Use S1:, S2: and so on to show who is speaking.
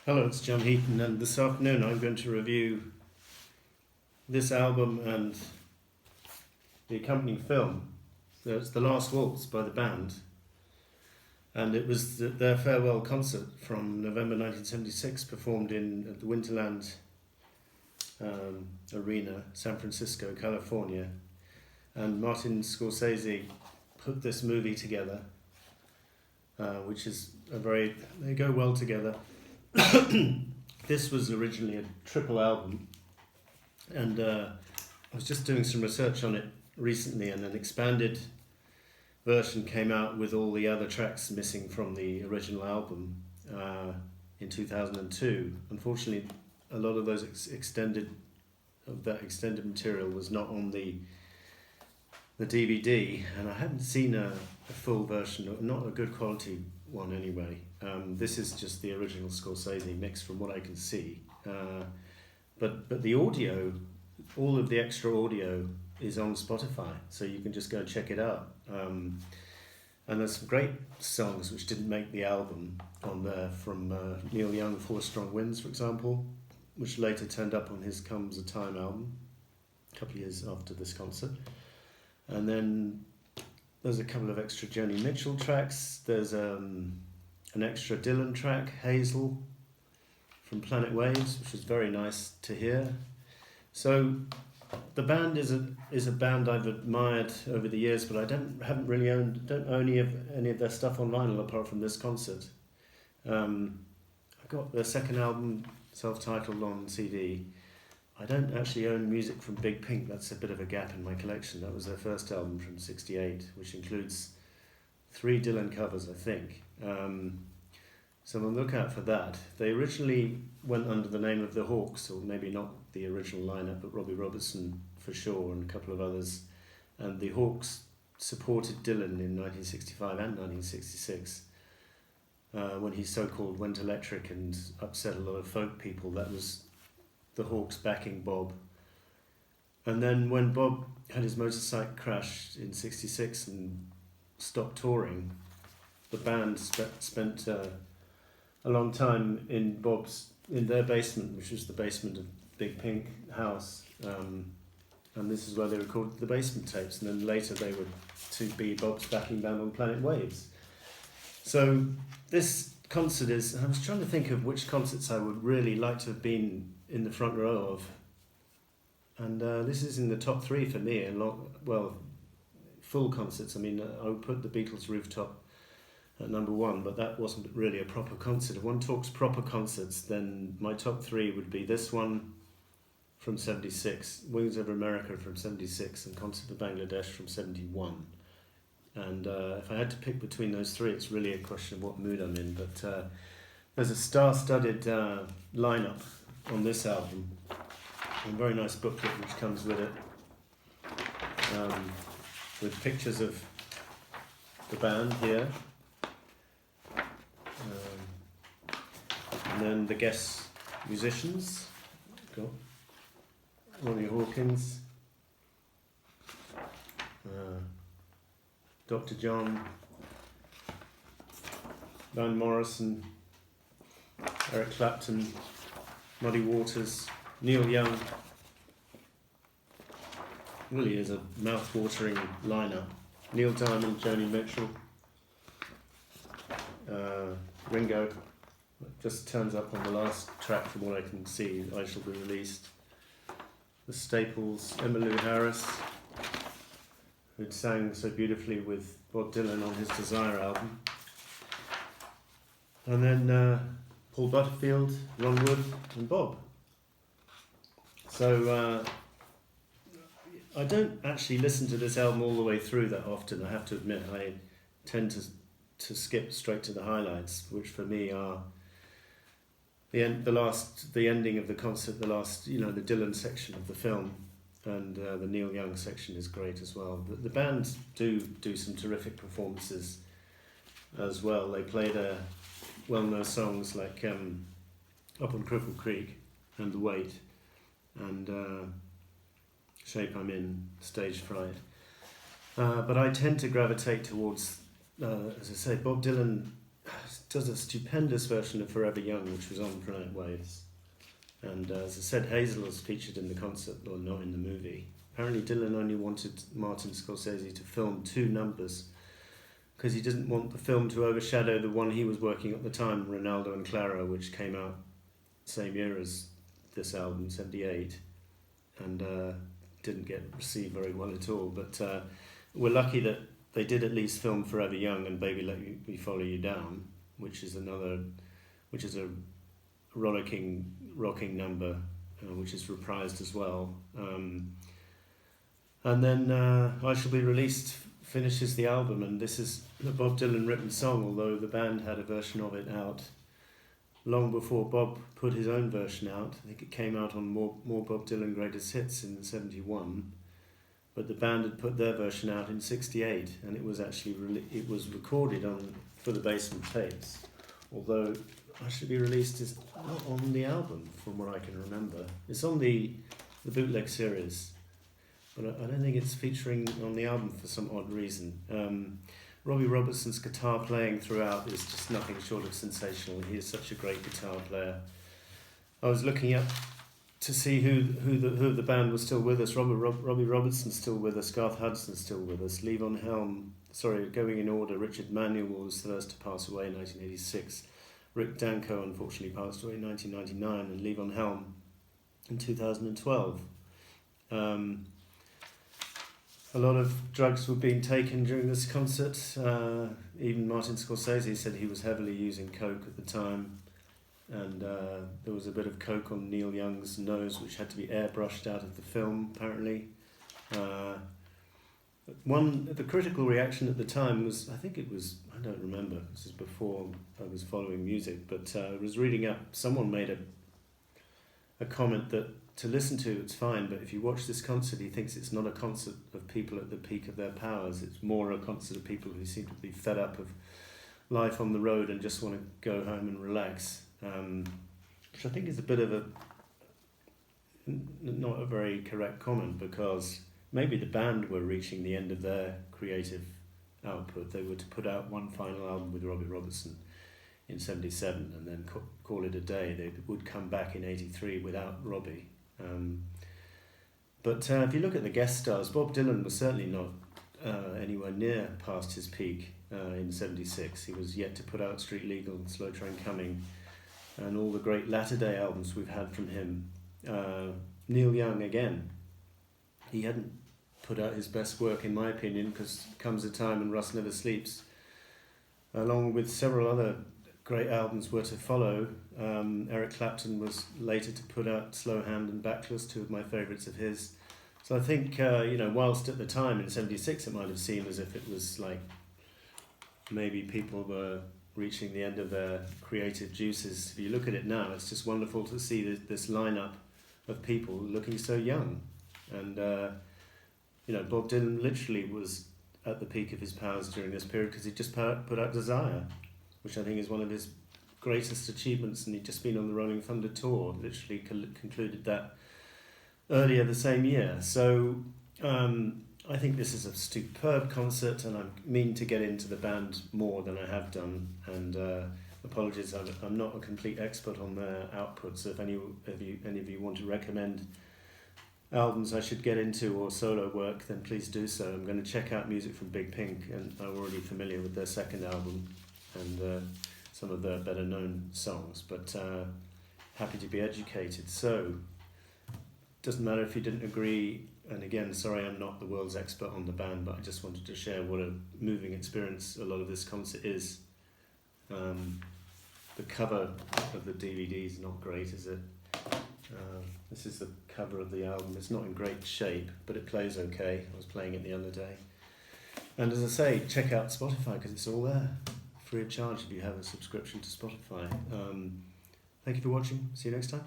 S1: Hello, it's John Heaton, and this afternoon I'm going to review this album and the accompanying film. So it's The Last Waltz by the band, and it was their farewell concert from November 1976, performed at the Winterland Arena, San Francisco, California. And Martin Scorsese put this movie together, which is they go well together. This was originally a triple album, and I was just doing some research on it recently, and an expanded version came out with all the other tracks missing from the original album in 2002. Unfortunately, a lot of those extended material was not on the DVD, and I hadn't seen a full version, not a good quality one anyway. This is just the original Scorsese mix from what I can see. But the audio, all of the extra audio is on Spotify, so you can just go check it out. And there's some great songs which didn't make the album on there, from Neil Young, Four Strong Winds, for example, which later turned up on his Comes a Time album, a couple of years after this concert. And then there's a couple of extra Joni Mitchell tracks. There's an extra Dylan track, Hazel, from Planet Waves, which was very nice to hear. So the band is a band I've admired over the years, but I don't own any of their stuff on vinyl apart from this concert. I got their second album, self-titled, on CD. I don't actually own music from Big Pink. That's a bit of a gap in my collection. That was their first album from '68, which includes 3 Dylan covers, I think. So I'm on the lookout for that. They originally went under the name of the Hawks, or maybe not the original lineup, but Robbie Robertson for sure, and a couple of others. And the Hawks supported Dylan in 1965 and 1966 when he so-called went electric and upset a lot of folk people. That was the Hawks backing Bob. And then when Bob had his motorcycle crash in '66 and stopped touring, the band spent a long time in their basement, which was the basement of Big Pink house, and this is where they recorded the basement tapes, and then later they were to be Bob's backing band on Planet Waves. So this concert I was trying to think of which concerts I would really like to have been in the front row of, and this is in the top 3 for me. Full concerts. I mean, I would put the Beatles' Rooftop at number 1, but that wasn't really a proper concert. If one talks proper concerts, then my top 3 would be this one from '76, Wings Over America from '76, and Concert for Bangladesh from '71. And if I had to pick between those 3, it's really a question of what mood I'm in. But there's a star-studded lineup on this album, a very nice booklet which comes with it, with pictures of the band here, and then the guest musicians. Got Ronnie Hawkins, Dr. John, Van Morrison, Eric Clapton, Muddy Waters, Neil Young. Really is a mouth-watering lineup. Neil Diamond, Joni Mitchell, Ringo just turns up on the last track from what I can see, I Shall Be Released. The Staples, Emmylou Harris, who'd sang so beautifully with Bob Dylan on his Desire album. And then Paul Butterfield, Ron Wood, and Bob. So I don't actually listen to this album all the way through that often, I have to admit. I tend to skip straight to the highlights, which for me are the ending of the concert, the Dylan section of the film, and the Neil Young section is great as well. The band do some terrific performances as well. They played well-known songs like Up on Cripple Creek and The Weight, and Shape I'm In, Stage Fright. But I tend to gravitate towards, as I say, Bob Dylan does a stupendous version of Forever Young, which was on Planet Waves. And as I said, Hazel was featured in the concert, or not in the movie. Apparently Dylan only wanted Martin Scorsese to film 2 numbers because he didn't want the film to overshadow the one he was working at the time, Ronaldo and Clara, which came out same year as this album, 78, and didn't get received very well at all. But we're lucky that they did at least film Forever Young and Baby Let Me Follow You Down, which is a rocking number, which is reprised as well. And then I Shall Be Released finishes the album, and this is a Bob Dylan written song, although the band had a version of it out long before Bob put his own version out. I think it came out on more Bob Dylan Greatest Hits in 71, but the band had put their version out in 68, and it was actually it was recorded for the Basement Tapes, although I Should Be Released is not on the album from what I can remember. It's on the bootleg series, but I don't think it's featuring on the album for some odd reason. Robbie Robertson's guitar playing throughout is just nothing short of sensational. He is such a great guitar player. I was looking up to see who the band was still with us. Robbie Robertson's still with us. Garth Hudson's still with us. Levon Helm, going in order. Richard Manuel was the first to pass away in 1986. Rick Danko unfortunately passed away in 1999, and Levon Helm in 2012. A lot of drugs were being taken during this concert. Even Martin Scorsese said he was heavily using coke at the time, and there was a bit of coke on Neil Young's nose, which had to be airbrushed out of the film, apparently. The critical reaction at the time was, I don't remember, this is before I was following music, but I was reading up, someone made a comment that to listen to it's fine, but if you watch this concert, he thinks it's not a concert of people at the peak of their powers, it's more a concert of people who seem to be fed up of life on the road and just want to go home and relax, which I think is a bit of not a very correct comment, because maybe the band were reaching the end of their creative output. They were to put out one final album with Robbie Robertson in 77 and then call it a day. They would come back in 83 without Robbie. But if you look at the guest stars, Bob Dylan was certainly not anywhere near past his peak in 76. He was yet to put out Street Legal, Slow Train Coming, and all the great latter-day albums we've had from him. Neil Young, again, he hadn't put out his best work, in my opinion, because Comes a Time and Rust Never Sleeps, along with several other great albums, were to follow. Eric Clapton was later to put out Slow Hand and Backless, 2 of my favourites of his. So I think, whilst at the time in 76 it might have seemed as if it was like maybe people were reaching the end of their creative juices, if you look at it now, it's just wonderful to see this lineup of people looking so young. And Bob Dylan literally was at the peak of his powers during this period because he just put out Desire, which I think is one of his greatest achievements, and he'd just been on the Rolling Thunder tour, literally concluded that earlier the same year. So I think this is a superb concert, and I mean to get into the band more than I have done, and apologies, I'm not a complete expert on their output, so if any of you want to recommend albums I should get into or solo work, then please do so. I'm going to check out music from Big Pink, and I'm already familiar with their second album and some of their better known songs, but happy to be educated. So doesn't matter if you didn't agree, and again, sorry I'm not the world's expert on the band, but I just wanted to share what a moving experience a lot of this concert is. The cover of the DVD is not great, is it? This is the cover of the album. It's not in great shape, but it plays okay. I was playing it the other day. And as I say, check out Spotify because it's all there, free of charge if you have a subscription to Spotify. Thank you for watching. See you next time.